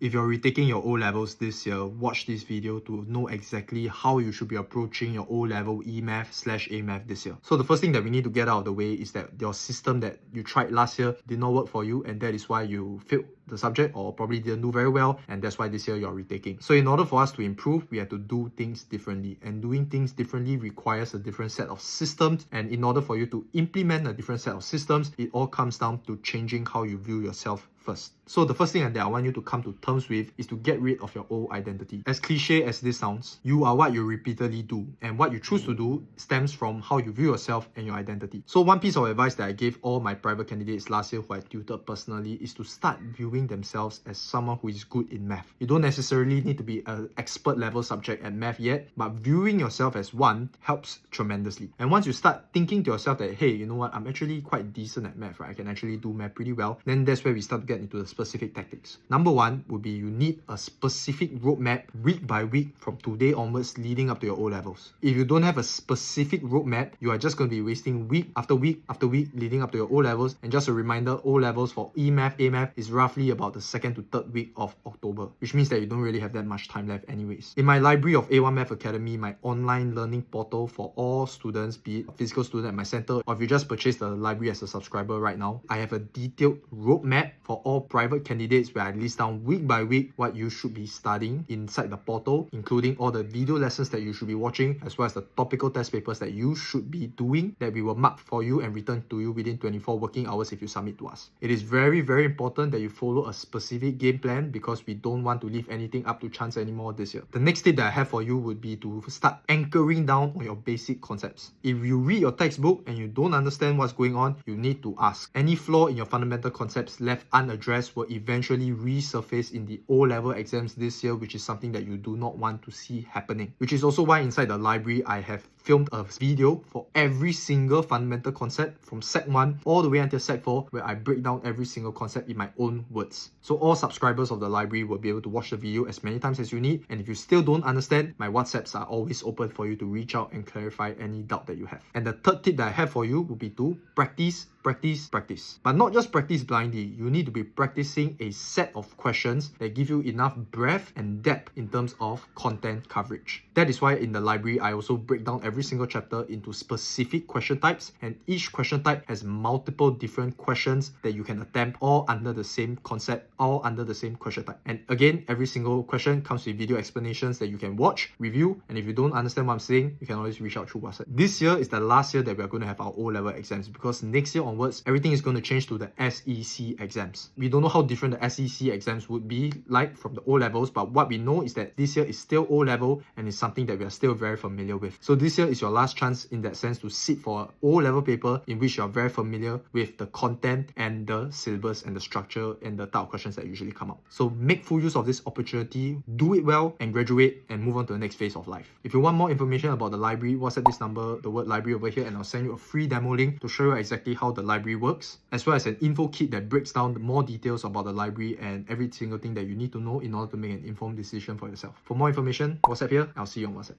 If you're retaking your O-levels this year, watch this video to know exactly how you should be approaching your O-level E-math/A-math this year. So the first thing that we need to get out of the way is that your system that you tried last year did not work for you, and that is why you failed the subject or probably didn't do very well, and that's why this year you're retaking. So in order for us to improve, we have to do things differently, and doing things differently requires a different set of systems, and in order for you to implement a different set of systems, it all comes down to changing how you view yourself first. So the first thing that I want you to come to terms with is to get rid of your old identity. As cliche as this sounds, you are what you repeatedly do, and what you choose to do stems from how you view yourself and your identity. So one piece of advice that I gave all my private candidates last year who I tutored personally is to start viewing themselves as someone who is good in math. You don't necessarily need to be an expert level subject at math yet, but viewing yourself as one helps tremendously. And once you start thinking to yourself that, hey, you know what, I'm actually quite decent at math, right? I can actually do math pretty well, then that's where we start to get into the specific tactics. Number one would be you need a specific roadmap week by week from today onwards leading up to your O-levels. If you don't have a specific roadmap, you are just going to be wasting week after week after week leading up to your O-levels. And just a reminder, O-levels for E-math, A-math is roughly about the 2nd to 3rd week of October, which means that you don't really have that much time left anyways. In my library of A1 Math Academy, my online learning portal for all students, be it a physical student at my center, or if you just purchase the library as a subscriber right now, I have a detailed roadmap for all private candidates where I list down week by week what you should be studying inside the portal, including all the video lessons that you should be watching, as well as the topical test papers that you should be doing that we will mark for you and return to you within 24 working hours if you submit to us. It is very, very important that you follow a specific game plan because we don't want to leave anything up to chance anymore this year. The next tip that I have for you would be to start anchoring down on your basic concepts. If you read your textbook and you don't understand what's going on, you need to ask. Any flaw in your fundamental concepts left unaddressed will eventually resurface in the O-level exams this year, which is something that you do not want to see happening. Which is also why inside the library, I have filmed a video for every single fundamental concept from Sec 1 all the way until Sec 4, where I break down every single concept in my own words. So all subscribers of the library will be able to watch the video as many times as you need, and if you still don't understand, my WhatsApps are always open for you to reach out and clarify any doubt that you have. And the third tip that I have for you would be to practice. But not just practice blindly, you need to be practicing a set of questions that give you enough breadth and depth in terms of content coverage. That is why in the library, I also break down every single chapter into specific question types, and each question type has multiple different questions that you can attempt all under the same concept, all under the same question type. And again, every single question comes with video explanations that you can watch, review, and if you don't understand what I'm saying, you can always reach out through WhatsApp. This year is the last year that we are going to have our O-level exams, because next year onwards, everything is going to change to the SEC exams. We don't know how different the SEC exams would be like from the O-levels, but what we know is that this year is still O-level and it's something that we are still very familiar with. So this year is your last chance in that sense to sit for an O-level paper in which you are very familiar with the content and the syllabus and the structure and the type of questions that usually come out. So make full use of this opportunity, do it well, and graduate and move on to the next phase of life. If you want more information about the library, WhatsApp this number, the word library over here, and I'll send you a free demo link to show you exactly how the library works, as well as an info kit that breaks down more details about the library and every single thing that you need to know in order to make an informed decision for yourself. For more information, WhatsApp here. I'll see you on WhatsApp.